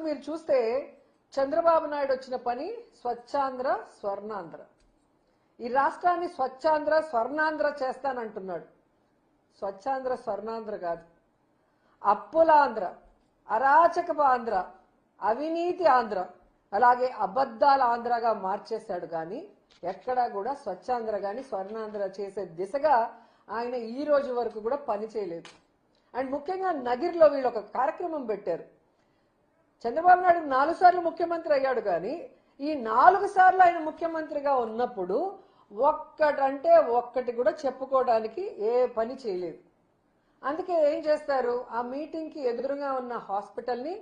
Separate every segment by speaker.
Speaker 1: మీరు చూస్తే చంద్రబాబు నాయుడు వచ్చిన పని స్వచ్ఛాంధ్ర స్వర్ణాంధ్ర. ఈ రాష్ట్రాన్ని స్వచ్ఛాంధ్ర స్వర్ణాంధ్ర చేస్తానంటున్నాడు. స్వచ్ఛాంధ్ర స్వర్ణాంధ్ర కాదు, అప్పులాంధ్ర, అరాచకపు ఆంధ్ర, అవినీతి ఆంధ్ర, అలాగే అబద్ధాల ఆంధ్రగా మార్చేశాడు. కానీ ఎక్కడా కూడా స్వచ్ఛాంధ్ర కానీ స్వర్ణాంధ్ర చేసే దిశగా ఆయన ఈ రోజు వరకు కూడా పని చేయలేదు. అండ్ ముఖ్యంగా నగిరిలో వీళ్ళు ఒక కార్యక్రమం పెట్టారు. చంద్రబాబు నాయుడు 4 సార్లు ముఖ్యమంత్రి అయ్యాడు, కానీ ఈ 4 సార్లు ఆయన ముఖ్యమంత్రిగా ఉన్నప్పుడు ఒక్కటంటే ఒక్కటి కూడా చెప్పుకోవడానికి ఏ పని చేయలేదు. అందుకే ఏం చేస్తారు, ఆ మీటింగ్ కి ఎదురుగా ఉన్న హాస్పిటల్ని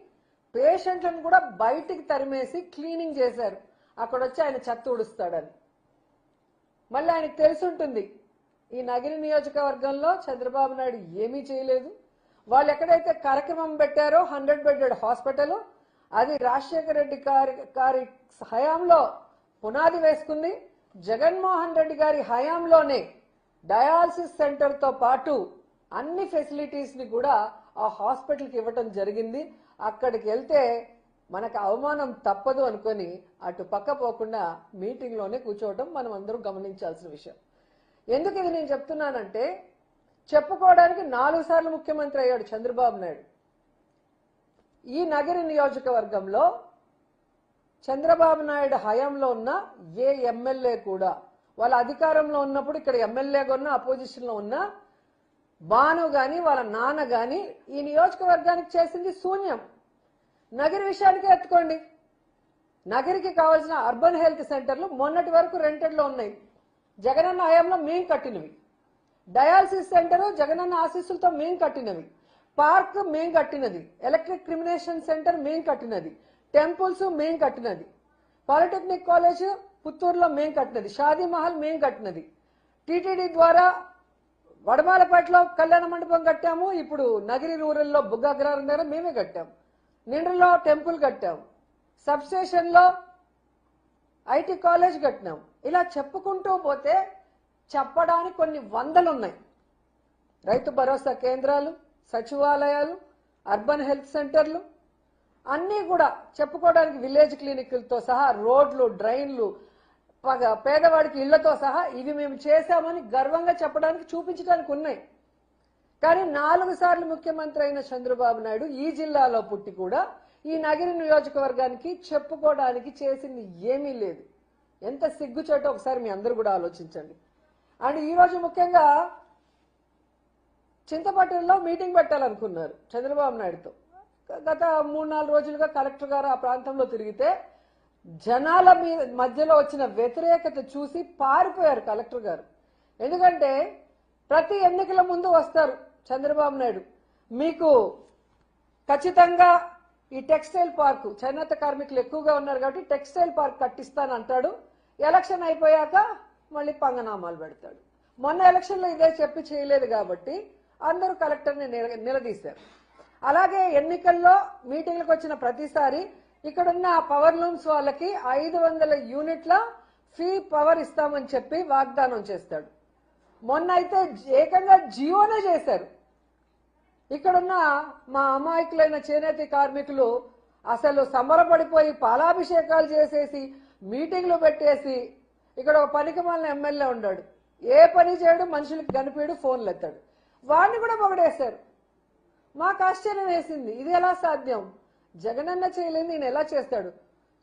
Speaker 1: పేషెంట్లను కూడా బయటికి తరిమేసి క్లీనింగ్ చేశారు. అక్కడ వచ్చి ఆయన చెత్త ఊడుస్తాడని. మళ్ళీ ఆయనకు తెలుసుంటుంది ఈ నగిరి నియోజకవర్గంలో చంద్రబాబు నాయుడు ఏమీ చేయలేదు. వాళ్ళు ఎక్కడైతే కార్యక్రమం పెట్టారో 100 బెడెడ్ హాస్పిటల్, అది రాజశేఖర రెడ్డి గారి హయాంలో పునాది వేసుకుంది. జగన్మోహన్ రెడ్డి గారి హయాంలోనే డయాలసిస్ సెంటర్ తో పాటు అన్ని ఫెసిలిటీస్ ని కూడా ఆ హాస్పిటల్కి ఇవ్వటం జరిగింది. అక్కడికి వెళ్తే మనకు అవమానం తప్పదు అనుకొని అటు పక్క పోకుండా మీటింగ్ లోనే కూర్చోవడం మనం అందరూ గమనించాల్సిన విషయం. ఎందుకు ఇది నేను చెప్తున్నానంటే, చెప్పుకోవడానికి 4 సార్లు ముఖ్యమంత్రి అయ్యాడు చంద్రబాబు నాయుడు. ఈ నగరి నియోజకవర్గంలో చంద్రబాబు నాయుడు హయాంలో ఉన్న ఏ ఎమ్మెల్యే కూడా వాళ్ళ అధికారంలో ఉన్నప్పుడు ఇక్కడ ఎమ్మెల్యేగా ఉన్న అపోజిషన్ లో ఉన్న బాను గాని వాళ్ళ నాన్న గాని ఈ నియోజకవర్గానికి చేసింది శూన్యం. నగరి విషయానికే ఎత్తుకోండి. నగరికి కావాల్సిన అర్బన్ హెల్త్ సెంటర్లు మొన్నటి వరకు రెంటెడ్ లో ఉన్నాయి, జగనన్న హయాంలో మేం కట్టినవి. డయాలసిస్ సెంటర్ జగనన్న ఆశీస్సులతో మేం కట్టినవి. పార్క్ మేం కట్టినది. ఎలక్ట్రిక్ క్రిమినేషన్ సెంటర్ మేం కట్టినది. టెంపుల్స్ మేం కట్టినది. పాలిటెక్నిక్ కాలేజ్ పుత్తూరులో మేం కట్టినది. షాదీ మహల్ మేం కట్టినది. టీటీడీ ద్వారా వడమాలపేటలో కళ్యాణ మండపం కట్టాము. ఇప్పుడు నగిరి రూరల్లో బుగ్గాగ్రహారం దగ్గర మేమే కట్టాము. నిండ్రలో టెంపుల్ కట్టాము. సబ్ స్టేషన్ లో ఐటీ కాలేజ్ కట్టినాము. ఇలా చెప్పుకుంటూ పోతే చెప్పడానికి కొన్ని వందలు ఉన్నాయి. రైతు భరోసా కేంద్రాలు, సచివాలయాలు, అర్బన్ హెల్త్ సెంటర్లు అన్నీ కూడా చెప్పుకోవడానికి, విలేజ్ క్లినిక్లతో సహా, రోడ్లు, డ్రైన్లు, పేదవాడికి ఇళ్లతో సహా ఇవి మేము చేశామని గర్వంగా చెప్పడానికి, చూపించడానికి ఉన్నాయి. కానీ 4 సార్లు ముఖ్యమంత్రి అయిన చంద్రబాబు నాయుడు ఈ జిల్లాలో పుట్టి కూడా ఈ నగిరి నియోజకవర్గానికి చెప్పుకోవడానికి చేసింది ఏమీ లేదు. ఎంత సిగ్గుచేటో ఒకసారి మీ అందరూ కూడా ఆలోచించండి. అండ్ ఈ రోజు ముఖ్యంగా చింతపట్టణంలో మీటింగ్ పెట్టాలనుకున్నారు చంద్రబాబు నాయుడుతో. గత 3-4 రోజులుగా కలెక్టర్ గారు ఆ ప్రాంతంలో తిరిగితే జనాల మధ్యలో వచ్చిన వ్యతిరేకత చూసి పారిపోయారు కలెక్టర్ గారు. ఎందుకంటే ప్రతి ఎన్నికల ముందు వస్తారు చంద్రబాబు నాయుడు, మీకు ఖచ్చితంగా ఈ టెక్స్టైల్ పార్క్, చేనేత కార్మికులు ఎక్కువగా ఉన్నారు కాబట్టి టెక్స్టైల్ పార్క్ కట్టిస్తానంటాడు. ఎలక్షన్ అయిపోయాక మళ్ళీ పంగనామాలు పెడతాడు. మొన్న ఎలక్షన్ లో ఇదే చెప్పి చేయలేదు కాబట్టి అందరూ కలెక్టర్ని నిలదీశారు. అలాగే ఎన్నికల్లో మీటింగ్లకు వచ్చిన ప్రతిసారి ఇక్కడున్న పవర్ లూమ్స్ వాళ్ళకి 500 యూనిట్ల ఫ్రీ పవర్ ఇస్తామని చెప్పి వాగ్దానం చేస్తాడు. మొన్న అయితే ఏకంగా జియోనే చేశారు. ఇక్కడున్న మా అమాయకులైన చేనేత కార్మికులు అసలు సంబరపడిపోయి పాలాభిషేకాలు చేసేసి మీటింగ్లు పెట్టేసి, ఇక్కడ ఒక పనికిమాలిన ఎమ్మెల్యే ఉన్నాడు, ఏ పని చేయడు, మనుషులకు కనిపించడు, ఫోన్లు ఎత్తాడు, వాడిని కూడా పొగడేశారు. మాకు ఆశ్చర్యం వేసింది, ఇది ఎలా సాధ్యం? జగనన్న చేయలేదు, ఈయన ఎలా చేస్తాడు?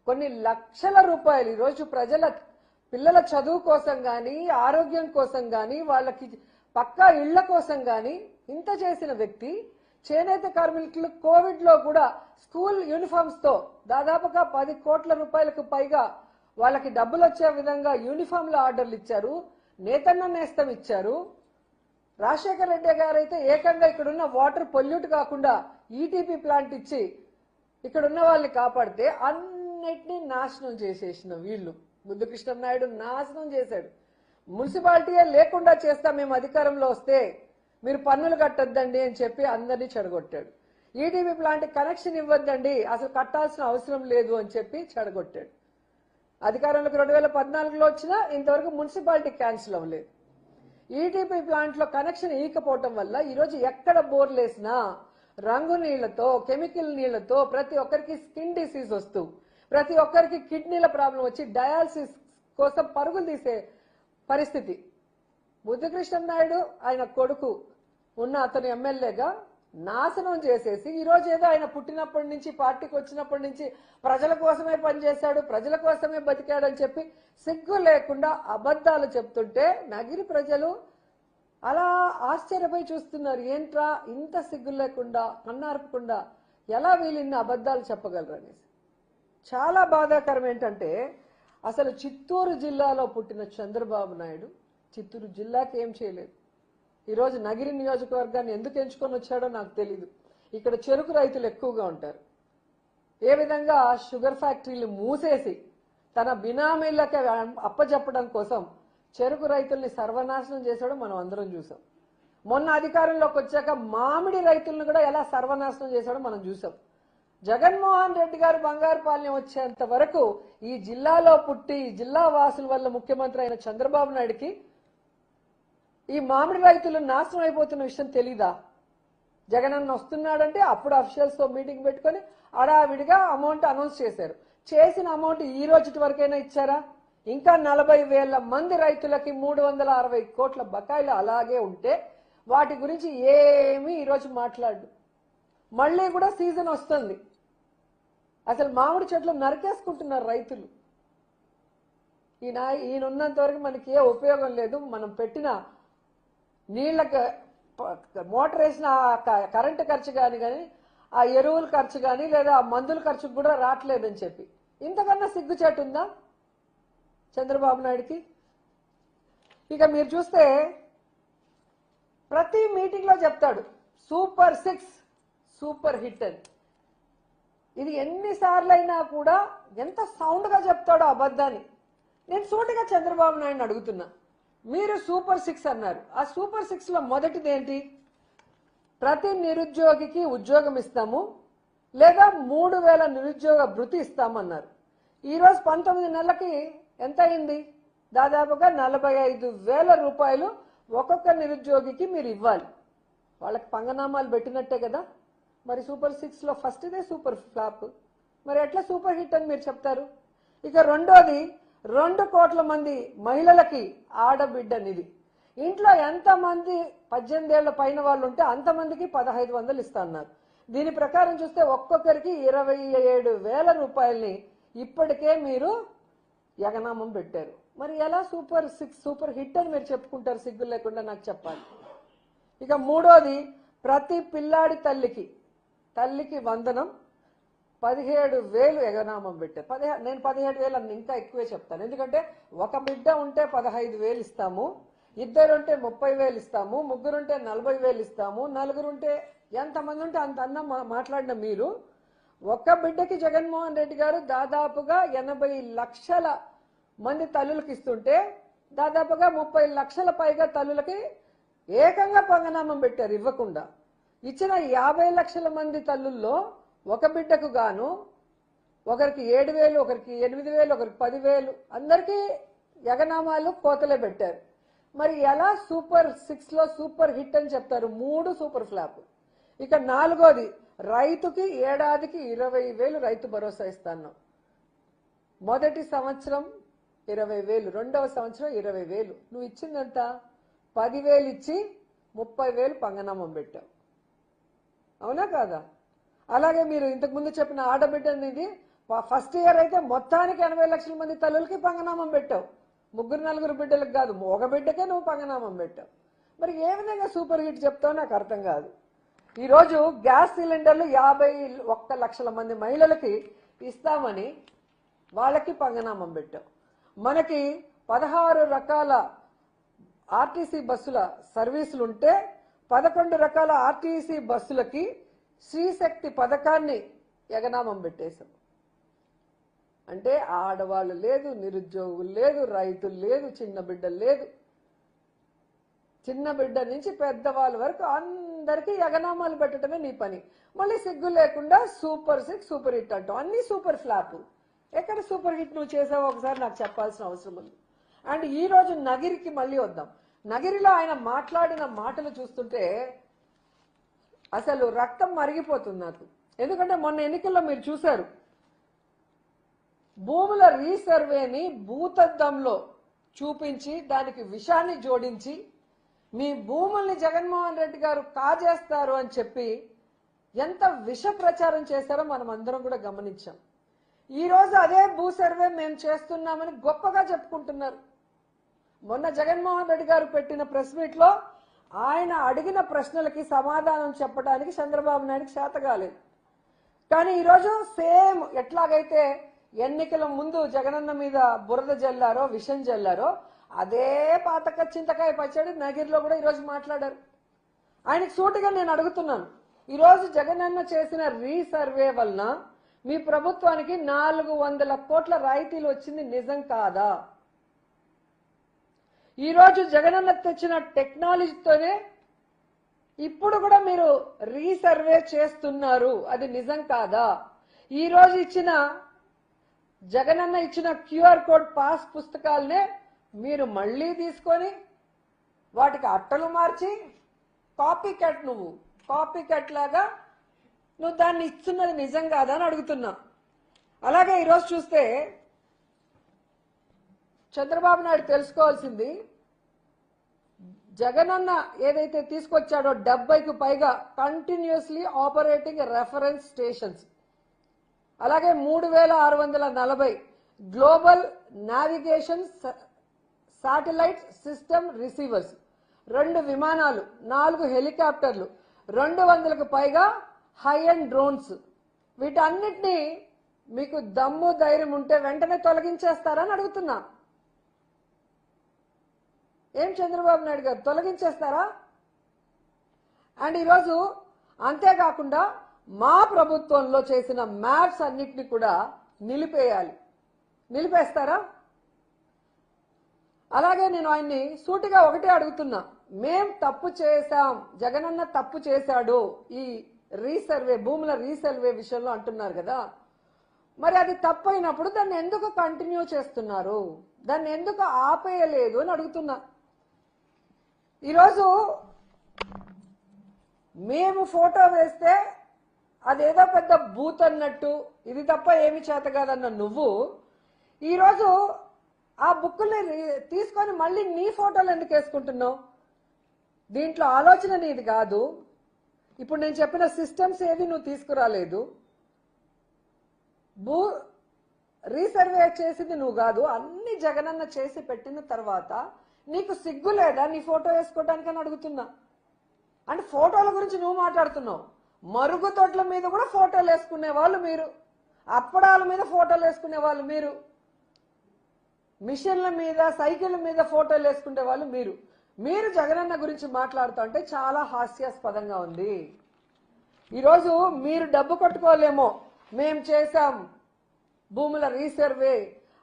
Speaker 1: కొన్ని లక్షల రూపాయలు ఈరోజు పిల్లల చదువు కోసం గాని, ఆరోగ్యం కోసం గాని, వాళ్ళకి పక్కా ఇళ్ల కోసం గాని ఇంత చేసిన వ్యక్తి చేనేత కార్మికులు కోవిడ్ లో కూడా స్కూల్ యూనిఫామ్స్ తో దాదాపుగా 10 కోట్ల రూపాయలకు పైగా వాళ్ళకి డబ్బులు వచ్చే విధంగా యూనిఫామ్ల ఆర్డర్లు ఇచ్చారు. నేతన్న నేస్తం ఇచ్చారు. రాజశేఖర రెడ్డి గారు అయితే ఏకంగా ఇక్కడున్న వాటర్ పొల్యూట్ కాకుండా ఈటీపీ ప్లాంట్ ఇచ్చి ఇక్కడున్న వాళ్ళని కాపాడితే అన్నిటినీ నాశనం చేసేసిన వీళ్ళు. ముద్దుకృష్ణ నాయుడు నాశనం చేశాడు. మున్సిపాలిటీయే లేకుండా చేస్తాం మేము అధికారంలో వస్తే, మీరు పన్నులు కట్టొద్దండి అని చెప్పి అందరినీ చెడగొట్టాడు. ఈటీపీ ప్లాంట్ కనెక్షన్ ఇవ్వద్దండి, అసలు కట్టాల్సిన అవసరం లేదు అని చెప్పి చెడగొట్టాడు. అధికారంలోకి 2014లో వచ్చినా ఇంతవరకు మున్సిపాలిటీ క్యాన్సిల్ అవ్వలేదు. ఈటీపీ ప్లాంట్ లో కనెక్షన్ ఇవ్వకపోవటం వల్ల ఈరోజు ఎక్కడ బోర్లు వేసినా రంగు నీళ్లతో, కెమికల్ నీళ్లతో ప్రతి ఒక్కరికి స్కిన్ డిసీజ్ వస్తూ, ప్రతి ఒక్కరికి కిడ్నీల ప్రాబ్లం వచ్చి డయాలసిస్ కోసం పరుగులు తీసే పరిస్థితి. ముద్దుకృష్ణ నాయుడు ఆయన కొడుకు ఉన్న అతను ఎమ్మెల్యేగా నాశనం చేసేసి ఈరోజు ఏదో ఆయన పుట్టినప్పటి నుంచి పార్టీకి వచ్చినప్పటి నుంచి ప్రజల కోసమే పనిచేశాడు, ప్రజల కోసమే బతికాడని చెప్పి సిగ్గు లేకుండా అబద్ధాలు చెప్తుంటే నగిరి ప్రజలు అలా ఆశ్చర్యపోయి చూస్తున్నారు. ఏంట్రా ఇంత సిగ్గు లేకుండా, కన్నార్పకుండా ఎలా వీళ్ళిన్ని అబద్ధాలు చెప్పగలరు అనేసి. చాలా బాధాకరం ఏంటంటే అసలు చిత్తూరు జిల్లాలో పుట్టిన చంద్రబాబు నాయుడు చిత్తూరు జిల్లాకి ఏం చేయలేదు. ఈరోజు నగిరి నియోజకవర్గాన్ని ఎందుకు ఎంచుకొని వచ్చాడో నాకు తెలీదు. ఇక్కడ చెరుకు రైతులు ఎక్కువగా ఉంటారు. ఏ విధంగా షుగర్ ఫ్యాక్టరీలు మూసేసి తన బినామీలకి అప్పచెప్పడం కోసం చెరుకు రైతుల్ని సర్వనాశనం చేశాడో మనం అందరం చూసాం. మొన్న అధికారంలోకి వచ్చాక మామిడి రైతులను కూడా ఎలా సర్వనాశనం చేశాడో మనం చూసాం. జగన్మోహన్ రెడ్డి గారు బంగారుపాలెం వచ్చేంత వరకు ఈ జిల్లాలో పుట్టి జిల్లా వాసుల వల్ల ముఖ్యమంత్రి అయిన చంద్రబాబు నాయుడికి ఈ మామిడి రైతులు నాశనం అయిపోతున్న విషయం తెలీదా? జగనన్న వస్తున్నాడంటే అప్పుడు అఫీషియల్స్ తో మీటింగ్ పెట్టుకుని అడావిడిగా అమౌంట్ అనౌన్స్ చేశారు. చేసిన అమౌంట్ ఈ రోజు వరకైనా ఇచ్చారా? ఇంకా 40,000 మంది రైతులకి 360 కోట్ల బకాయిలు అలాగే ఉంటే వాటి గురించి ఏమీ ఈరోజు మాట్లాడు. మళ్ళీ కూడా సీజన్ వస్తుంది. అసలు మామిడి చెట్లు నరికేసుకుంటున్నారు రైతులు. ఈయనున్నంత వరకు మనకి ఏ ఉపయోగం లేదు. మనం పెట్టిన నీళ్ళకి మోటార్ వేసిన కరెంటు ఖర్చు కానీ ఆ ఎరువుల ఖర్చు కానీ లేదా ఆ మందుల ఖర్చు కూడా రావట్లేదని చెప్పి ఇంతకన్నా సిగ్గుచేటు ఉందా చంద్రబాబు నాయుడికి? ఇక మీరు చూస్తే ప్రతి మీటింగ్ లో చెప్తాడు సూపర్ 6 సూపర్ హిట్ అని. ఇది ఎన్నిసార్లు అయినా కూడా ఎంత సౌండ్ గా చెప్తాడో అబద్ధాన్ని. నేను సూటిగా చంద్రబాబు నాయుడిని అడుగుతున్నా, మీరు సూపర్ 6 అన్నారు. ఆ సూపర్ 6 లో మొదటిది ఏంటి? ప్రతి నిరుద్యోగికి ఉద్యోగం ఇస్తాము లేదా 3,000 నిరుద్యోగ భృతి ఇస్తామన్నారు. ఈరోజు 19 నెలలకి ఎంత అయింది? దాదాపుగా 45,000 రూపాయలు ఒక్కొక్క నిరుద్యోగికి మీరు ఇవ్వాలి. వాళ్ళకి పంగనామాలు పెట్టినట్టే కదా. మరి సూపర్ 6 లో ఫస్ట్ దే సూపర్ ఫ్లాప్. మరి ఎట్లా సూపర్ హిట్ అని మీరు చెప్తారు? ఇక రెండోది 2 కోట్ల మంది మహిళలకి ఆడబిడ్డ నిధి. ఇంట్లో ఎంతమంది 18 ఏళ్ల పైన వాళ్ళు ఉంటే అంతమందికి 1,500 ఇస్తా అన్నారు. దీని ప్రకారం చూస్తే ఒక్కొక్కరికి 27,000 రూపాయల్ని ఇప్పటికే మీరు యగనామం పెట్టారు. మరి ఎలా సూపర్ 6 సూపర్ హిట్ అని మీరు చెప్పుకుంటారు సిగ్గు లేకుండా? నాకు చెప్పాలి. ఇక మూడోది ప్రతి పిల్లాడి తల్లికి వందనం 17,000 ఎగనామం పెట్టారు. నేను 17,000 అని ఇంకా ఎక్కువే చెప్తాను. ఎందుకంటే ఒక బిడ్డ ఉంటే 15,000 ఇస్తాము, ఇద్దరుంటే 30,000 ఇస్తాము, ముగ్గురుంటే 40,000 ఇస్తాము, నలుగురుంటే ఎంతమంది ఉంటే అంత అన్న మాట్లాడిన మీరు ఒక్క బిడ్డకి జగన్మోహన్ రెడ్డి గారు దాదాపుగా 80 లక్షల మంది తల్లులకు ఇస్తుంటే దాదాపుగా 30 లక్షల పైగా తల్లులకి ఏకంగా పంగనామం పెట్టారు ఇవ్వకుండా. ఇచ్చిన 50 లక్షల మంది తల్లుల్లో ఒక బిడ్డకు గాను ఒకరికి 7,000, ఒకరికి 8,000, ఒకరికి 10,000 అందరికీ యగనామాలు కోతలే పెట్టారు. మరి ఎలా సూపర్ 6 లో సూపర్ హిట్ అని చెప్తారు? 3 సూపర్ ఫ్లాప్. ఇక నాలుగోది రైతుకి ఏడాదికి 20,000 రైతు భరోసా ఇస్తాను. మొదటి సంవత్సరం 20,000, రెండవ సంవత్సరం 20,000. నువ్వు ఇచ్చిందంత 10,000 ఇచ్చి 30,000 పంగనామం పెట్టావు. అవునా కాదా? అలాగే మీరు ఇంతకుముందు చెప్పిన ఆడబిడ్డ అనేది ఫస్ట్ ఇయర్ అయితే మొత్తానికి 80 లక్షల మంది తల్లులకి పంగనామం పెట్టావు. 3-4 బిడ్డలకు కాదు, ఒక బిడ్డకే నువ్వు పంగనామం పెట్టావు. మరి ఏ విధంగా సూపర్ హిట్ చెప్తావో నాకు అర్థం కాదు. ఈరోజు గ్యాస్ సిలిండర్లు 51 లక్షల మంది మహిళలకి ఇస్తామని వాళ్ళకి పంగనామం పెట్టావు. మనకి 16 రకాల ఆర్టీసీ బస్సుల సర్వీసులు ఉంటే 11 రకాల ఆర్టీసీ బస్సులకి శ్రీశక్తి పథకాన్ని యగనామం పెట్టేశాం. అంటే ఆడవాళ్ళు లేదు, నిరుద్యోగులు లేదు, రైతులు లేదు, చిన్న బిడ్డలు లేదు. చిన్న బిడ్డ నుంచి పెద్దవాళ్ళ వరకు అందరికీ యగనామాలు పెట్టడమే నీ పని. మళ్ళీ సిగ్గు లేకుండా సూపర్ 6 సూపర్ హిట్ అంటావు. అన్ని సూపర్ ఫ్లాప్. ఎక్కడ సూపర్ హిట్ నువ్వు చేసావో ఒకసారి నాకు చెప్పాల్సిన అవసరం ఉంది. అండ్ ఈ రోజు నగిరికి మళ్ళీ వద్దాం. నగిరిలో ఆయన మాట్లాడిన మాటలు చూస్తుంటే అసలు రక్తం మరిగిపోతుంది నాకు. ఎందుకంటే మొన్న ఎన్నికల్లో మీరు చూశారు, భూముల రీసర్వేని భూతద్దంలో చూపించి దానికి విషాన్ని జోడించి మీ భూముల్ని జగన్మోహన్ రెడ్డి గారు కాజేస్తారు అని చెప్పి ఎంత విష ప్రచారం చేశారో మనం అందరం కూడా గమనించాం. ఈ రోజు అదే భూ సర్వే మేము చేస్తున్నామని గొప్పగా చెప్పుకుంటున్నారు. మొన్న జగన్మోహన్ రెడ్డి గారు పెట్టిన ప్రెస్ మీట్ లో ఆయన అడిగిన ప్రశ్నలకి సమాధానం చెప్పడానికి చంద్రబాబు నాయుడుకి చేత కాలేదు. కానీ ఈరోజు సేమ్ ఎట్లాగైతే ఎన్నికల ముందు జగనన్న మీద బురద జల్లారో విషం జల్లారో అదే పాతక చింతకాయ పచ్చడి నగిరిలో కూడా ఈరోజు మాట్లాడారు. ఆయనకు సూటిగా నేను అడుగుతున్నాను, ఈరోజు జగనన్న చేసిన రీసర్వే వలన మీ ప్రభుత్వానికి 400 కోట్ల రాయితీలు వచ్చింది నిజం కాదా? ఈరోజు జగనన్న తెచ్చిన టెక్నాలజీతోనే ఇప్పుడు కూడా మీరు రీసర్వే చేస్తున్నారు, అది నిజం కాదా? ఈరోజు జగనన్న ఇచ్చిన క్యూఆర్ కోడ్ పాస్ పుస్తకాలనే మీరు మళ్ళీ తీసుకొని వాటికి అట్టలు మార్చి కాపీ కట్ లాగా నువ్వు దాన్ని ఇస్తున్నది నిజం కాదా అని అడుగుతున్నా. అలాగే ఈరోజు చూస్తే చంద్రబాబు నాయుడు తెలుసుకోవాల్సింది, జగనన్న ఏదైతే తీసుకొచ్చాడో 70కు పైగా కంటిన్యూస్లీ ఆపరేటింగ్ రెఫరెన్స్ స్టేషన్స్, అలాగే 3640 global navigation satellite system receivers, 2 విమానాలు, 4 హెలికాప్టర్లు, 200కు పైగా హై అండ్ డ్రోన్స్. వీటన్నిటినీ మీకు దమ్ము ధైర్యం ఉంటే వెంటనే తొలగించేస్తారని అడుగుతున్నా. ఏం చంద్రబాబు నాయుడు గారు తొలగించేస్తారా? అండ్ ఈరోజు అంతేకాకుండా మా ప్రభుత్వంలో చేసిన మ్యాప్స్ అన్నిటిని కూడా నిలిపేస్తారా? అలాగే నేను ఆయన్ని సూటిగా ఒకటే అడుగుతున్నా, మేం తప్పు చేశాం, జగనన్న తప్పు చేశాడు ఈ భూముల రీసర్వే విషయంలో అంటున్నారు కదా, మరి అది తప్పు అయినప్పుడు దాన్ని ఎందుకు కంటిన్యూ చేస్తున్నారు? దాన్ని ఎందుకు ఆపేయలేదు అని అడుగుతున్నా. ఈరోజు మేము ఫోటో వేస్తే అదేదో పెద్ద బూత్ అన్నట్టు, ఇది తప్ప ఏమి చేత కాదన్న నువ్వు ఈరోజు ఆ బుక్కుల్ని తీసుకొని మళ్ళీ నీ ఫోటోలు ఎందుకు వేసుకుంటున్నావు? దీంట్లో ఆలోచన నీది కాదు. ఇప్పుడు నేను చెప్పిన సిస్టమ్స్ ఏవి నువ్వు తీసుకురాలేదు. రీసర్వే చేసింది నువ్వు కాదు, అన్ని జగనన్న చేసి పెట్టిన తర్వాత నీకు సిగ్గు లేదా నీ ఫోటో వేసుకోవడానికి అని అడుగుతున్నా. అంటే ఫోటోల గురించి నువ్వు మాట్లాడుతున్నావు, మరుగుదొడ్ల మీద కూడా ఫోటోలు వేసుకునే వాళ్ళు మీరు, అప్పడాల మీద ఫోటోలు వేసుకునే వాళ్ళు మీరు, మిషన్ల మీద సైకిళ్ళ మీద ఫోటోలు వేసుకునే వాళ్ళు మీరు జగనన్న గురించి మాట్లాడుతూ అంటే చాలా హాస్యాస్పదంగా ఉంది. ఈరోజు మీరు డబ్బు కొట్టుకోలేమో, మేం చేశాం భూముల రీసర్వే,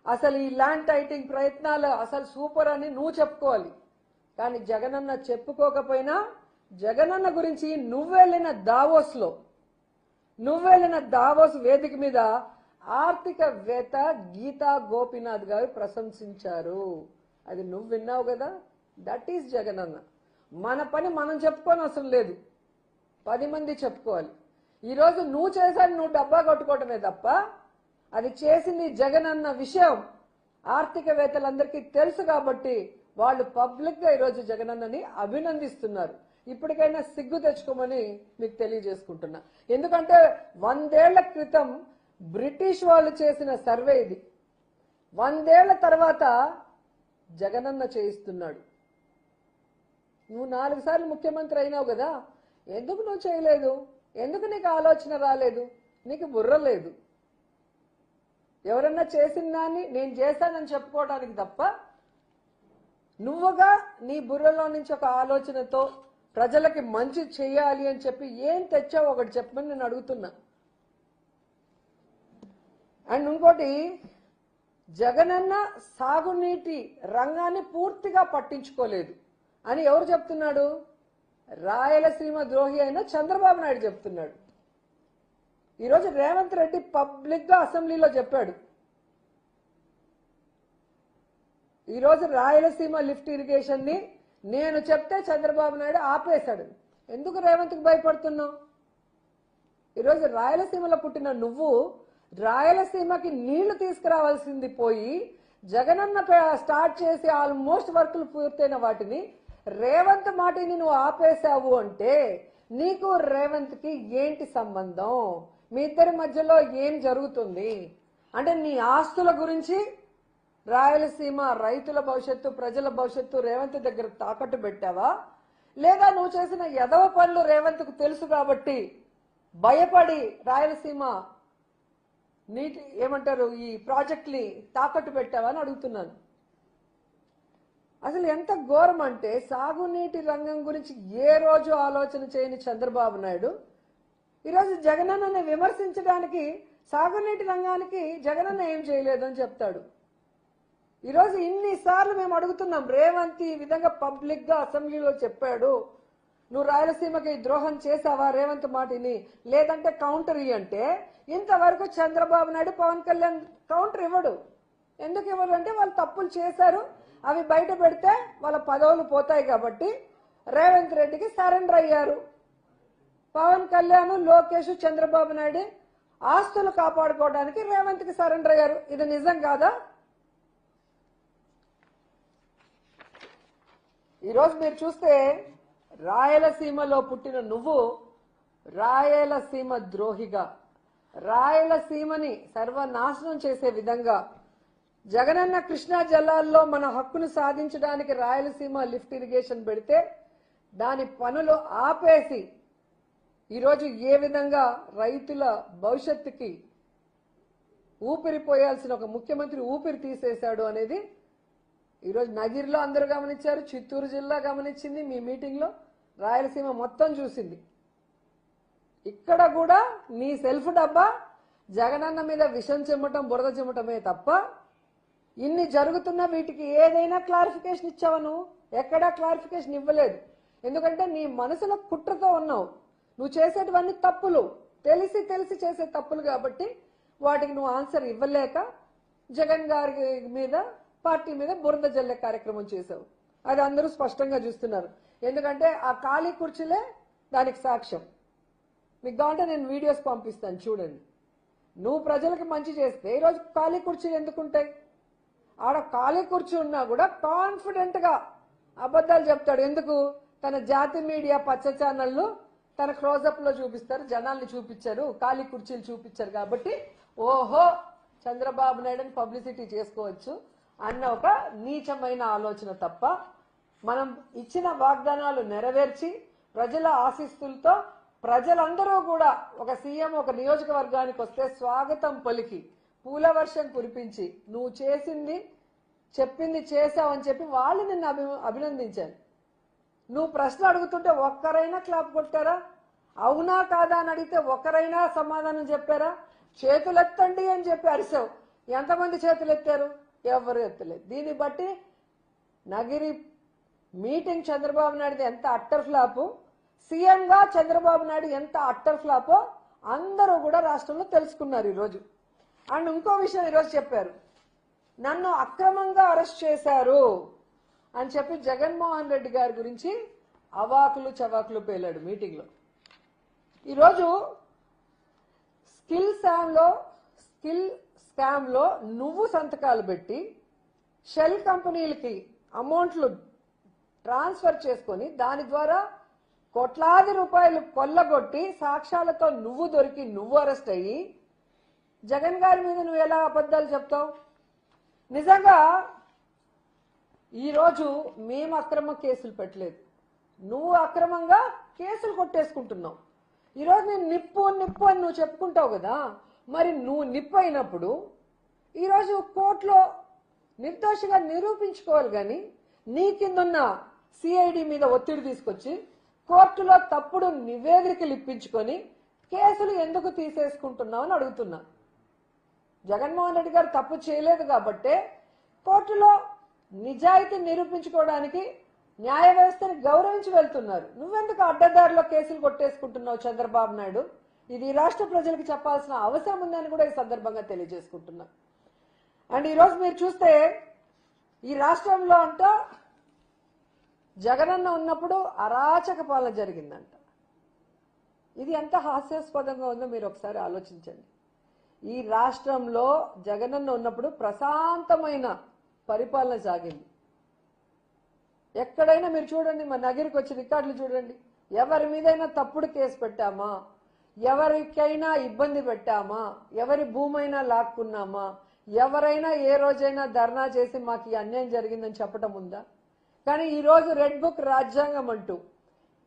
Speaker 1: అసలు ఈ ల్యాండ్ టైటింగ్ ప్రయత్నాలు అసలు సూపర్ అని నువ్వు చెప్పుకోవాలి. కానీ జగనన్న చెప్పుకోకపోయినా జగనన్న గురించి నువ్వు వెళ్ళిన దావోస్ వేదిక మీద ఆర్థికవేత్త గీతా గోపీనాథ్ గారు ప్రశంసించారు. అది నువ్వు విన్నావు కదా, దట్ ఈస్ జగనన్న. మన పని మనం చెప్పుకోని అవసరం లేదు, 10 మంది చెప్పుకోవాలి. ఈరోజు నువ్వు చేశాను, నువ్వు డబ్బా కొట్టుకోవటమే తప్ప అది చేసింది జగనన్న విషయం ఆర్థికవేత్తలందరికీ తెలుసు కాబట్టి వాళ్ళు పబ్లిక్ గా ఈరోజు జగనన్నని అభినందిస్తున్నారు. ఇప్పటికైనా సిగ్గు తెచ్చుకోమని మీకు తెలియజేసుకుంటున్నా. ఎందుకంటే 100 ఏళ్ల క్రితం బ్రిటిష్ వాళ్ళు చేసిన సర్వే ఇది, 100 ఏళ్ల తర్వాత జగనన్న చేయిస్తున్నాడు. నువ్వు 4 సార్లు ముఖ్యమంత్రి అయినావు కదా, ఎందుకు నువ్వు చేయలేదు? ఎందుకు నీకు ఆలోచన రాలేదు? నీకు బుర్ర లేదు. ఎవరన్నా చేసిన దాన్ని నేను చేశానని చెప్పుకోవడానికి తప్ప నువ్వుగా నీ బుర్రలో నుంచి ఒక ఆలోచనతో ప్రజలకి మంచి చేయాలి అని చెప్పి ఏం తెచ్చావు ఒకటి చెప్పమని నేను అడుగుతున్నా. అండ్ ఇంకోటి, జగనన్న సాగునీటి రంగాన్ని పూర్తిగా పట్టించుకోలేదు అని ఎవరు చెప్తున్నాడు? రాయలసీమ ద్రోహి అయిన చంద్రబాబు నాయుడు చెప్తున్నాడు. ఈరోజు రేవంత్ రెడ్డి పబ్లిక్ గా అసెంబ్లీలో చెప్పాడు, ఈరోజు రాయలసీమ లిఫ్ట్ ఇరిగేషన్ ని నేను చెప్తే చంద్రబాబు నాయుడు ఆపేశాడు. ఎందుకు రేవంత్కి భయపడుతున్నావు? ఈరోజు రాయలసీమలో పుట్టిన నువ్వు రాయలసీమకి నీళ్లు తీసుకురావాల్సింది పోయి జగనన్న స్టార్ట్ చేసి ఆల్మోస్ట్ వర్కులు పూర్తయిన వాటిని రేవంత్ మాటిని నువ్వు ఆపేశావు అంటే నీకు రేవంత్కి ఏంటి సంబంధం? మీ ఇద్దరి మధ్యలో ఏం జరుగుతుంది? అంటే నీ ఆస్తుల గురించి రాయలసీమ రైతుల భవిష్యత్తు, ప్రజల భవిష్యత్తు రేవంత్ దగ్గర తాకట్టు పెట్టావా? లేదా నువ్వు చేసిన ఎదవ పనులు రేవంత్కు తెలుసు కాబట్టి భయపడి రాయలసీమ నీటి ఏమంటారు ఈ ప్రాజెక్ట్ని తాకట్టు పెట్టావా అని అడుగుతున్నాను. అసలు ఎంత ఘోరం అంటే సాగునీటి రంగం గురించి ఏ రోజు ఆలోచన చేయని చంద్రబాబు నాయుడు ఈరోజు జగనన్నని విమర్శించడానికి సాగునీటి రంగానికి జగనన్న ఏం చేయలేదు అని చెప్తాడు. ఈరోజు ఇన్నిసార్లు మేము అడుగుతున్నాం, రేవంత్ ఈ విధంగా పబ్లిక్ గా అసెంబ్లీలో చెప్పాడు, నువ్వు రాయలసీమకి ద్రోహం చేసావా రేవంత్ మాటిని, లేదంటే కౌంటర్ ఇ అంటే ఇంతవరకు చంద్రబాబు నాయుడు పవన్ కళ్యాణ్ కౌంటర్ ఇవ్వడు. ఎందుకు ఇవ్వరు అంటే వాళ్ళు తప్పులు చేశారు, అవి బయట పెడితే వాళ్ళ పదవులు పోతాయి కాబట్టి రేవంత్ రెడ్డికి సరెండర్ అయ్యారు. పవన్ కళ్యాణ్, లోకేష్, చంద్రబాబు నాయుడు ఆస్తులు కాపాడుకోవడానికి రేవంత్కి సరెండర్ అయ్యారు. ఇది నిజం కాదా? ఈరోజు మీరు చూస్తే రాయలసీమలో పుట్టిన నువ్వు రాయలసీమ ద్రోహిగా, రాయలసీమని సర్వనాశనం చేసే విధంగా జగనన్న కృష్ణా జలాల్లో మన హక్కును సాధించడానికి రాయలసీమ లిఫ్ట్ ఇరిగేషన్ పెడితే దాని పనులు ఆపేసి ఈరోజు ఏ విధంగా రైతుల భవిష్యత్తుకి ఊపిరిపోయాల్సిన ఒక ముఖ్యమంత్రి ఊపిరి తీసేశాడు అనేది ఈరోజు నగిరిలో అందరూ గమనించారు, చిత్తూరు జిల్లా గమనించింది, మీ మీటింగ్లో రాయలసీమ మొత్తం చూసింది. ఇక్కడ కూడా నీ సెల్ఫ్ డబ్బా జగనన్న మీద విషం చెమ్మటం, బురద చెమ్మటమే తప్ప ఇన్ని జరుగుతున్న వీటికి ఏదైనా క్లారిఫికేషన్ ఇచ్చావా? నువ్వు ఎక్కడా క్లారిఫికేషన్ ఇవ్వలేదు. ఎందుకంటే నీ మనసులో కుట్రతో ఉన్నావు. నువ్వు చేసేటివన్నీ తప్పులు, తెలిసి తెలిసి చేసే తప్పులు కాబట్టి వాటికి నువ్వు ఆన్సర్ ఇవ్వలేక జగన్ గారి మీద, పార్టీ మీద బురద జల్లే కార్యక్రమం చేశావు. అది అందరూ స్పష్టంగా చూస్తున్నారు. ఎందుకంటే ఆ ఖాళీ కుర్చీలే దానికి సాక్ష్యం. మీకు కావాలంటే నేను వీడియోస్ పంపిస్తాను, చూడండి. నువ్వు ప్రజలకు మంచి చేస్తే ఈరోజు ఖాళీ కుర్చీలు ఎందుకుంటాయి? ఆడ ఖాళీ కుర్చీ ఉన్నా కూడా కాన్ఫిడెంట్ గా అబద్ధాలు చెప్తాడు. ఎందుకు? తన జాతి మీడియా పచ్చ ఛానళ్ళు తన క్లోజప్ లో చూపిస్తారు, జనాల్ని చూపించారు, ఖాళీ కుర్చీలు చూపించారు కాబట్టి ఓహో చంద్రబాబు నాయుడుని పబ్లిసిటీ చేసుకోవచ్చు అన్న ఒక నీచమైన ఆలోచన తప్ప, మనం ఇచ్చిన వాగ్దానాలు నెరవేర్చి ప్రజల ఆశీస్సులతో ప్రజలందరూ కూడా ఒక సీఎం ఒక నియోజకవర్గానికి వస్తే స్వాగతం పలికి పూల వర్షం కురిపించి నువ్వు చేసింది చెప్పింది చేసావని చెప్పి వాళ్ళు నిన్ను అభినందించాను. నువ్వు ప్రశ్న అడుగుతుంటే ఒక్కరైనా క్లాప్ కొట్టారా? అవునా కాదా అని అడిగితే ఒక్కరైనా సమాధానం చెప్పారా? చేతులెత్తండి అని చెప్పి అరిసావు. ఎంతమంది చేతులు ఎత్తారు? ఎవరు ఎత్తలేదు. దీన్ని బట్టి నగిరి మీటింగ్ చంద్రబాబు నాయుడు ఎంత అట్టర్ ఫ్లాపు, సీఎంగా చంద్రబాబు నాయుడు ఎంత అట్టర్ ఫ్లాపో అందరూ కూడా రాష్ట్రంలో తెలుసుకున్నారు ఈరోజు. అండ్ ఇంకో విషయం ఈరోజు చెప్పారు, నన్ను అక్రమంగా అరెస్ట్ చేశారు అని చెప్పి జగన్మోహన్ రెడ్డి గారి గురించి అవాకులు చవాకులు పేలాడు మీటింగ్లో. ఈరోజు స్కిల్ స్కామ్ లో నువ్వు సంతకాలు పెట్టి షెల్ కంపెనీలకి అమౌంట్లు ట్రాన్స్ఫర్ చేసుకొని దాని ద్వారా కోట్లాది రూపాయలు కొల్లగొట్టి సాక్ష్యాలతో నువ్వు దొరికి నువ్వు అరెస్ట్ అయ్యి జగన్ గారి మీద నువ్వు ఎలా అబద్ధాలు చెప్తావు? నిజంగా ఈరోజు మేము అక్రమ కేసులు పెట్టలేదు, నువ్వు అక్రమంగా కేసులు కొట్టేసుకుంటున్నావు. ఈరోజు నేను నిప్పు నిప్పు అని నువ్వు చెప్పుకుంటావు కదా, మరి నువ్వు నిప్పు అయినప్పుడు ఈరోజు కోర్టులో నిర్దోషిగా నిరూపించుకోవాలి. కానీ నీ కిందున్న సిఐడి మీద ఒత్తిడి తీసుకొచ్చి కోర్టులో తప్పుడు నివేదికలు ఇప్పించుకొని కేసులు ఎందుకు తీసేసుకుంటున్నావు అని అడుగుతున్నా. జగన్మోహన్ రెడ్డి గారు తప్పు చేయలేదు కాబట్టే కోర్టులో నిజాయితీ నిరూపించుకోవడానికి న్యాయ వ్యవస్థని గౌరవించి వెళ్తున్నారు. నువ్వెందుకు అడ్డదారిలో కేసులు కొట్టేసుకుంటున్నావు చంద్రబాబు నాయుడు? ఇది రాష్ట్ర ప్రజలకు చెప్పాల్సిన అవసరం ఉందని కూడా ఈ సందర్భంగా తెలియజేసుకుంటున్నా. అండ్ ఈరోజు మీరు చూస్తే ఈ రాష్ట్రంలో అంట జగనన్న ఉన్నప్పుడు అరాచక పాలన జరిగిందంట. ఇది ఎంత హాస్యాస్పదంగా ఉందో మీరు ఒకసారి ఆలోచించండి. ఈ రాష్ట్రంలో జగనన్న ఉన్నప్పుడు ప్రశాంతమైన పరిపాలన సాగింది. ఎక్కడైనా మీరు చూడండి, మా నగరికి వచ్చి రికార్డులు చూడండి, ఎవరి మీదైనా తప్పుడు కేసు పెట్టామా, ఎవరికైనా ఇబ్బంది పెట్టామా, ఎవరి భూమైనా లాక్కున్నామా, ఎవరైనా ఏ రోజైనా ధర్నా చేసి మాకు ఈ అన్యాయం జరిగిందని చెప్పటం ఉందా? కానీ ఈరోజు రెడ్ బుక్ రాజ్యాంగం అంటూ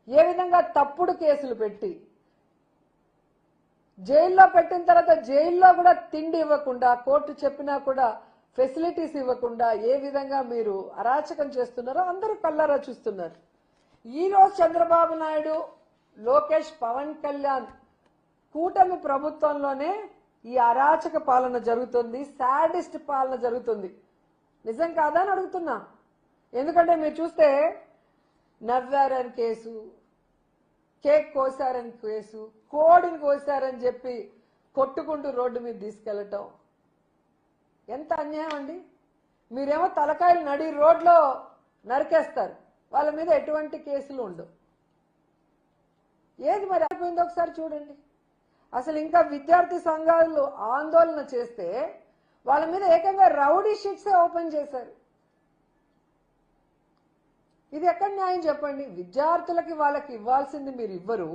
Speaker 1: ఏ విధంగా తప్పుడు కేసులు పెట్టి జైల్లో పెట్టిన తర్వాత జైల్లో కూడా తిండి ఇవ్వకుండా, కోర్టు చెప్పినా కూడా ఫెసిలిటీస్ ఇవ్వకుండా ఏ విధంగా మీరు అరాచకం చేస్తున్నారో అందరూ కళ్ళారా చూస్తున్నారు. ఈరోజు చంద్రబాబు నాయుడు, లోకేష్, పవన్ కళ్యాణ్ కూటమి ప్రభుత్వంలోనే ఈ అరాచక పాలన జరుగుతుంది, సాడిస్ట్ పాలన జరుగుతుంది. నిజం కాదా అని అడుగుతున్నా. ఎందుకంటే మీరు చూస్తే నవ్వారని కేసు, కేక్ కోసారని కేసు, కోడిని కోసారని చెప్పి కొట్టుకుంటూ రోడ్డు మీద తీసుకెళ్లటం ఎంత అన్యాయం అండి. మీరేమో తలకాయలు నడి రోడ్లో నరికేస్తారు, వాళ్ళ మీద ఎటువంటి కేసులు ఉండవు. ఏది మరి అయిపోయిందో ఒకసారి చూడండి. అసలు ఇంకా విద్యార్థి సంఘాలు ఆందోళన చేస్తే వాళ్ళ మీద ఏకంగా రౌడీ షీట్సే ఓపెన్ చేశారు. ఇది ఎక్కడ న్యాయం చెప్పండి? విద్యార్థులకి వాళ్ళకి ఇవ్వాల్సింది మీరు ఇవ్వరు,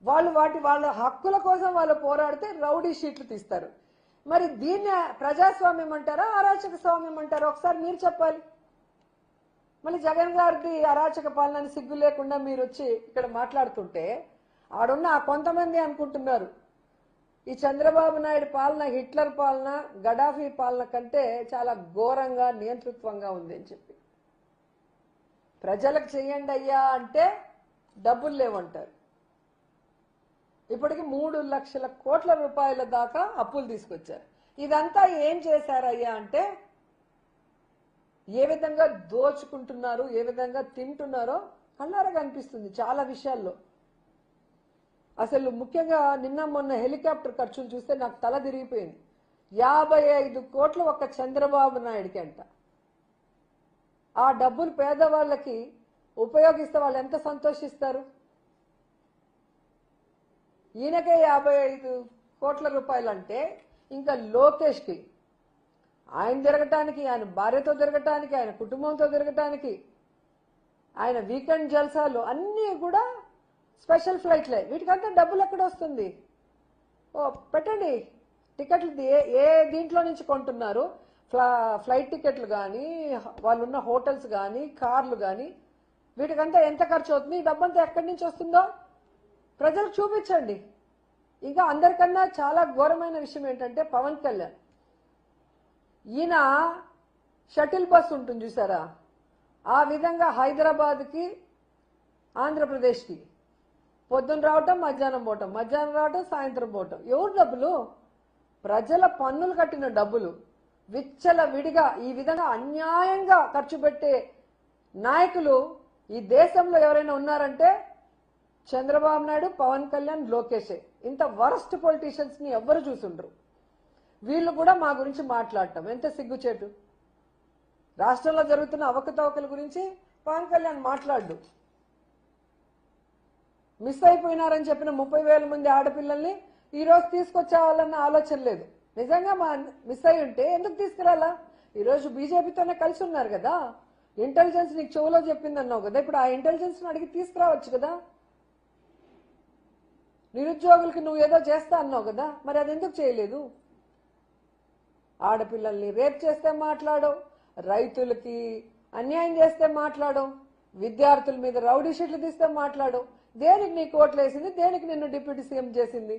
Speaker 1: వాళ్ళ హక్కుల కోసం వాళ్ళు పోరాడితే రౌడీ షీట్లు తీస్తారు. మరి దీన్ని ప్రజాస్వామ్యం అంటారా, అరాచక స్వామ్యం అంటారా? ఒకసారి మీరు చెప్పాలి. మళ్ళీ జగన్ గారిది అరాచక పాలన సిగ్గు లేకుండా మీరు వచ్చి ఇక్కడ మాట్లాడుతుంటే ఆడున్న కొంతమంది అనుకుంటున్నారు ఈ చంద్రబాబు నాయుడు పాలన హిట్లర్ పాలన, గడాఫీ పాలన కంటే చాలా ఘోరంగా నియంతృత్వంగా ఉంది అని చెప్పి. ప్రజలకు చెయ్యండి అయ్యా అంటే డబ్బులు లేవంటారు. ఇప్పటికి 3 లక్షల కోట్ల రూపాయల దాకా అప్పులు తీసుకొచ్చారు. ఇదంతా ఏం చేశారయ్యా అంటే ఏ విధంగా దోచుకుంటున్నారు, ఏ విధంగా తింటున్నారో కళ్ళారా కనిపిస్తుంది చాలా విషయాల్లో. అసలు ముఖ్యంగా నిన్న మొన్న హెలికాప్టర్ ఖర్చులు చూస్తే నాకు తల తిరిగిపోయింది. 55 కోట్లు ఒక్క చంద్రబాబు నాయుడికి అంట. ఆ డబ్బులు పేదవాళ్ళకి ఉపయోగిస్తే వాళ్ళు ఎంత సంతోషిస్తారు? ఈయనకే 55 కోట్ల రూపాయలు అంటే ఇంకా లోకేష్కి ఆయన తిరగటానికి, ఆయన భార్యతో తిరగటానికి, ఆయన కుటుంబంతో తిరగటానికి, ఆయన వీకెండ్ జల్సాలు అన్నీ కూడా స్పెషల్ ఫ్లైట్లే. వీటికంతా డబ్బులు ఎక్కడ వస్తుంది? పెట్టండి టికెట్లు. ఏ దీంట్లో నుంచి కొంటున్నారు? ఫ్లైట్ టికెట్లు కానీ, వాళ్ళు ఉన్న హోటల్స్ కానీ, కార్లు కానీ, వీటికంతా ఎంత ఖర్చు అవుతుంది? ఈ డబ్బంతా ఎక్కడి నుంచి వస్తుందో ప్రజలకు చూపించండి. ఇంకా అందరికన్నా చాలా ఘోరమైన విషయం ఏంటంటే పవన్ కళ్యాణ్, ఈయన షటిల్ బస్ ఉంటుంది చూసారా, ఆ విధంగా హైదరాబాద్కి, ఆంధ్రప్రదేశ్కి పొద్దున్న రావటం, మధ్యాహ్నం పోవటం, మధ్యాహ్నం రావటం, సాయంత్రం పోవటం. ఎవరు డబ్బులు? ప్రజల పన్నులు కట్టిన డబ్బులు విచ్చల విడిగా ఈ విధంగా అన్యాయంగా ఖర్చు పెట్టే నాయకులు ఈ దేశంలో ఎవరైనా ఉన్నారంటే చంద్రబాబు నాయుడు, పవన్ కళ్యాణ్, లోకేషే. ఇంత వరస్ట్ పొలిటీషియన్స్ ని ఎవ్వరు చూసుండ్రు. వీళ్ళు కూడా మా గురించి మాట్లాడటం ఎంత సిగ్గుచేటు. రాష్ట్రంలో జరుగుతున్న అవకతవకల గురించి పవన్ కళ్యాణ్ మాట్లాడు. మిస్ అయిపోయినారని చెప్పిన 30,000 మంది ఆడపిల్లల్ని ఈ రోజు తీసుకొచ్చేవాళ్ళన్న ఆలోచన లేదు. నిజంగా మిస్ అయి ఉంటే ఎందుకు తీసుకురాలా? ఈరోజు బీజేపీతోనే కలిసి ఉన్నారు కదా. ఇంటెలిజెన్స్ నీకు చెవులో చెప్పింది అన్నావు కదా, ఇప్పుడు ఆ ఇంటెలిజెన్స్ అడిగి తీసుకురావచ్చు కదా. నిరుద్యోగులకి నువ్వు ఏదో చేస్తా అన్నావు కదా, మరి అది ఎందుకు చేయలేదు? ఆడపిల్లల్ని రేప్ చేస్తే మాట్లాడవు, రైతులకి అన్యాయం చేస్తే మాట్లాడవు, విద్యార్థుల మీద రౌడీ షీట్లు తీస్తే మాట్లాడవు. దేనికి నీకు ఓట్లు వేసింది? దేనికి నిన్ను డిప్యూటీ సీఎం చేసింది?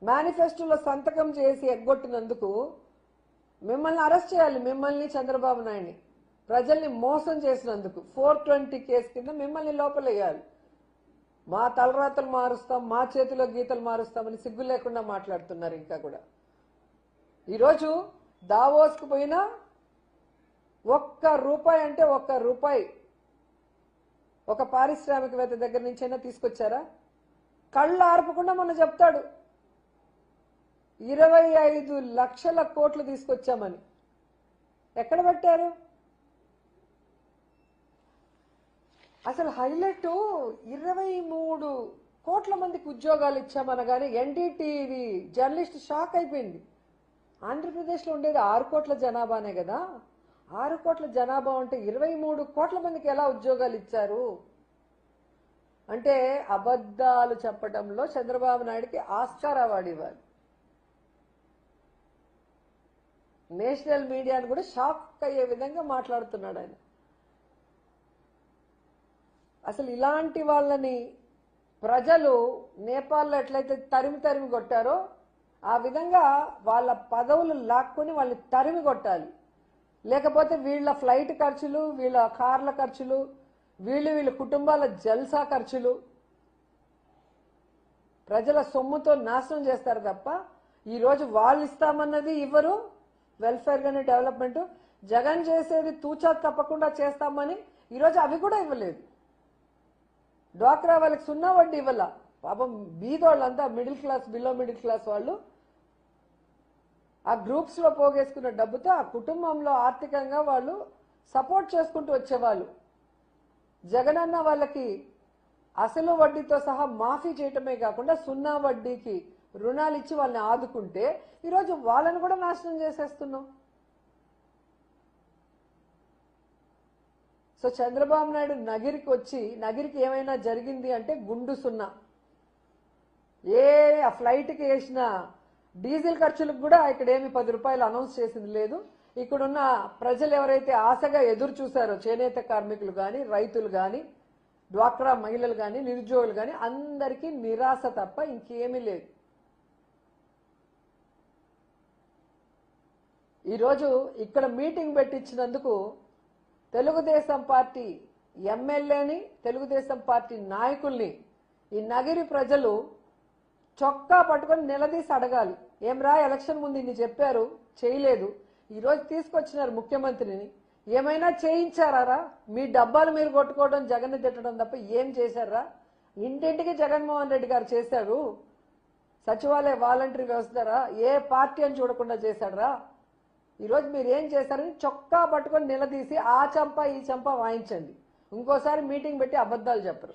Speaker 1: మేనిఫెస్టోలో సంతకం చేసి ఎగ్గొట్టినందుకు మిమ్మల్ని అరెస్ట్ చేయాలి. మిమ్మల్ని, చంద్రబాబు నాయుడిని, ప్రజల్ని మోసం చేసినందుకు 420 కేసు కింద మిమ్మల్ని లోపలేయాలి. మా తలరాతలు మారుస్తాం, మా చేతిలో గీతలు మారుస్తామని సిగ్గు లేకుండా మాట్లాడుతున్నారు. ఇంకా కూడా ఈరోజు దావోస్కు పోయినా ₹1 అంటే ₹1 ఒక పారిశ్రామికవేత్త దగ్గర నుంచైనా తీసుకొచ్చారా? కళ్ళు ఆర్పకుండా మొన్న చెప్తాడు 25 లక్షల కోట్లు తీసుకొచ్చామని. ఎక్కడ పెట్టారు? అసలు హైలైట్ 23 కోట్ల మందికి ఉద్యోగాలు ఇచ్చామనగానే ఎన్డీటీవీ జర్నలిస్ట్ షాక్ అయిపోయింది. ఆంధ్రప్రదేశ్లో ఉండేది 6 కోట్ల జనాభానే కదా, 6 కోట్ల జనాభా అంటే 23 కోట్ల మందికి ఎలా ఉద్యోగాలు ఇచ్చారు అంటే అబద్ధాలు చెప్పడంలో చంద్రబాబు నాయుడుకి ఆస్కార్ అవార్డు ఇవ్వాలి. నేషనల్ మీడియాను కూడా షాక్ అయ్యే విధంగా మాట్లాడుతున్నాడు ఆయన. అసలు ఇలాంటి వాళ్ళని ప్రజలు నేపాల్లో ఎట్లయితే తరిమి కొట్టారో ఆ విధంగా వాళ్ళ పదవులు లాక్కొని వాళ్ళని తరిమి కొట్టాలి. లేకపోతే వీళ్ళ ఫ్లైట్ ఖర్చులు, వీళ్ళ కార్ల ఖర్చులు, వీళ్ళ కుటుంబాల జల్సా ఖర్చులు ప్రజల సొమ్ముతో నాశనం చేస్తారు తప్ప ఈరోజు వాళ్ళు ఇస్తామన్నది ఇవ్వరు. వెల్ఫేర్ గానీ డెవలప్మెంట్ జగన్ చేసేది తూచా తప్పకుండా చేస్తామని ఈరోజు అవి కూడా ఇవ్వలేదు. డ్వాక్రా వాళ్ళకి 0 వడ్డీ ఇవ్వాల. పాపం బీదోళ్ళంతా middle class, below middle class వాళ్ళు ఆ గ్రూప్స్ లో పోగేసుకున్న డబ్బుతో ఆ కుటుంబంలో ఆర్థికంగా వాళ్ళు సపోర్ట్ చేసుకుంటూ వచ్చేవాళ్ళు. జగనన్న వాళ్ళకి అసలు వడ్డీతో సహా మాఫీ చేయటమే కాకుండా 0 వడ్డీకి రుణాలు ఇచ్చి వాళ్ళని ఆదుకుంటే ఈరోజు వాళ్ళని కూడా నాశనం చేసేస్తున్నాం. సో చంద్రబాబు నాయుడు నగిరికి వచ్చి నగిరికి ఏమైనా జరిగింది అంటే గుండు 0. ఆ ఫ్లైట్కి వేసిన డీజిల్ ఖర్చులకు కూడా ఇక్కడ ఏమి 10 రూపాయలు అనౌన్స్ చేసింది లేదు. ఇక్కడున్న ప్రజలు ఎవరైతే ఆశగా ఎదురు చూశారో చేనేత కార్మికులు కానీ, రైతులు కానీ, డ్వాక్రా మహిళలు కానీ, నిరుద్యోగులు కానీ అందరికీ నిరాశ తప్ప ఇంకేమీ లేదు. ఈరోజు ఇక్కడ మీటింగ్ పెట్టించినందుకు తెలుగుదేశం పార్టీ ఎమ్మెల్యేని, తెలుగుదేశం పార్టీ నాయకుల్ని ఈ నగిరి ప్రజలు చొక్కా పట్టుకొని నిలదీసి అడగాలి. ఏమ్రా ఎలక్షన్ ముందు ఇన్ని చెప్పారు, చేయలేదు, ఈరోజు తీసుకొచ్చినారు ముఖ్యమంత్రిని, ఏమైనా చేయించారా? మీ డబ్బాలు మీరు కొట్టుకోవడం, జగన్ తిట్టడం తప్ప ఏం చేశారా? ఇంటింటికి జగన్మోహన్ రెడ్డి గారు చేశారు. సచివాలయ వాలంటరీ వ్యవస్థరా ఏ పార్టీ అని చూడకుండా చేశాడరా? ఈరోజు మీరు ఏం చేశారని చొక్కా పట్టుకొని నిలదీసి ఆ చంప ఈ చంప వాయించండి. ఇంకోసారి మీటింగ్ పెట్టి అబద్ధాలు చెప్పరు.